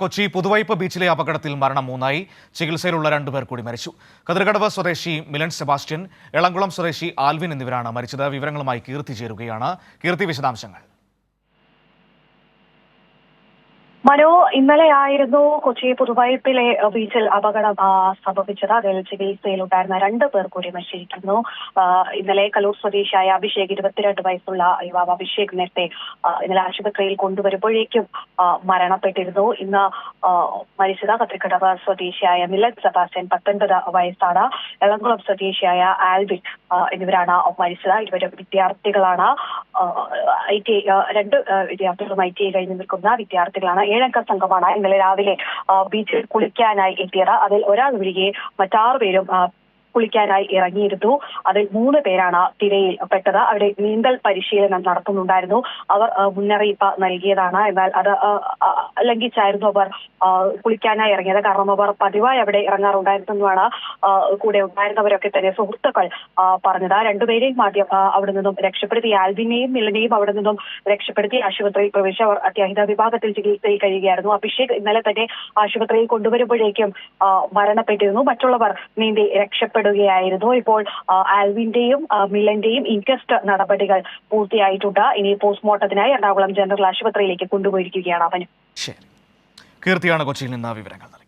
കൊച്ചി പുതുവൈപ്പ് ബീച്ചിലെ അപകടത്തിൽ മരണം 3 ചികിത്സയിലുള്ള 2 പേർ കൂടി മരിച്ചു. കതിർകടവ് സ്വദേശി മിലൻ സെബാസ്റ്റ്യൻ, എളംകുളം സ്വദേശി ആൽവിൻ എന്നിവരാണ് മരിച്ചത്. വിവരങ്ങളുമായി കീർത്തി ചേരുകയാണ്. കീർത്തി, വിശദാംശങ്ങൾ. മനു, ഇന്നലെയായിരുന്നു കൊച്ചി പുതുവൈപ്പിലെ ബീച്ചിൽ അപകടം സംഭവിച്ചത്. അതിൽ ചികിത്സയിലുണ്ടായിരുന്ന 2 പേർ കൂടി മരിച്ചിരിക്കുന്നു. ഇന്നലെ കലൂർ സ്വദേശിയായ അഭിഷേക്, 22 വയസ്സുള്ള യുവാവ് അഭിഷേക് നേരത്തെ ഇന്നലെ ആശുപത്രിയിൽ കൊണ്ടുവരുമ്പോഴേക്കും മരണപ്പെട്ടിരുന്നു. ഇന്ന് മരിച്ചത് കതിർകടവ് സ്വദേശിയായ മിലൻ സെബാസ്റ്റ്യൻ, 19 വയസ്സാണ്. എളംകുളം സ്വദേശിയായ ആൽവിൻ എന്നിവരാണ് മരിച്ചത്. ഇരുവരും വിദ്യാർത്ഥികളാണ്. രണ്ട് വിദ്യാർത്ഥികളും ITI കഴിഞ്ഞ് നിൽക്കുന്ന വിദ്യാർത്ഥികളാണ്. 7 സംഘമാണ് ഇന്നലെ രാവിലെ ബീച്ചിൽ കുളിക്കാനായി എത്തിയത്. അതിൽ ഒരാൾ ഒഴികെ മറ്റാറ് പേരും കുളിക്കാനായി ഇറങ്ങിയിരുന്നു. അതിൽ 3 പേരാണ് തിരയിൽ പെട്ടത്. അവിടെ നീന്തൽ പരിശീലനം നടത്തുന്നുണ്ടായിരുന്നു. അവർ മുന്നറിയിപ്പ് നൽകിയതാണ്. എന്നാൽ അത് ലംഘിച്ചായിരുന്നു അവർ കുളിക്കാനായി ഇറങ്ങിയത്. കാരണം അവർ പതിവായി അവിടെ ഇറങ്ങാറുണ്ടായിരുന്നെന്നാണ് കൂടെ ഉണ്ടായിരുന്നവരൊക്കെ തന്നെ സുഹൃത്തുക്കൾ പറഞ്ഞത്. 2 പേരെയും ആദ്യം അവിടെ നിന്നും രക്ഷപ്പെടുത്തി. ആൽവിനെയും മിലനെയും അവിടെ നിന്നും രക്ഷപ്പെടുത്തി ആശുപത്രിയിൽ പ്രവേശിച്ച് അവർ അത്യാഹിത വിഭാഗത്തിൽ ചികിത്സയിൽ കഴിയുകയായിരുന്നു. അഭിഷേക് ഇന്നലെ തന്നെ ആശുപത്രിയിൽ കൊണ്ടുവരുമ്പോഴേക്കും മരണപ്പെട്ടിരുന്നു. മറ്റുള്ളവർ നീന്തി രക്ഷപ്പെടുകയായിരുന്നു. ഇപ്പോൾ ആൽവിന്റെയും മിലന്റെയും ഇൻക്വസ്റ്റ് നടപടികൾ പൂർത്തിയായിട്ടുണ്ട്. ഇനി പോസ്റ്റ്മോർട്ടത്തിനായി എറണാകുളം ജനറൽ ആശുപത്രിയിലേക്ക് കൊണ്ടുപോയിരിക്കുകയാണ് അവന്. ശരി, കീർത്തിയാണ് കൊച്ചിയിൽ നിന്ന് വിവരങ്ങൾ.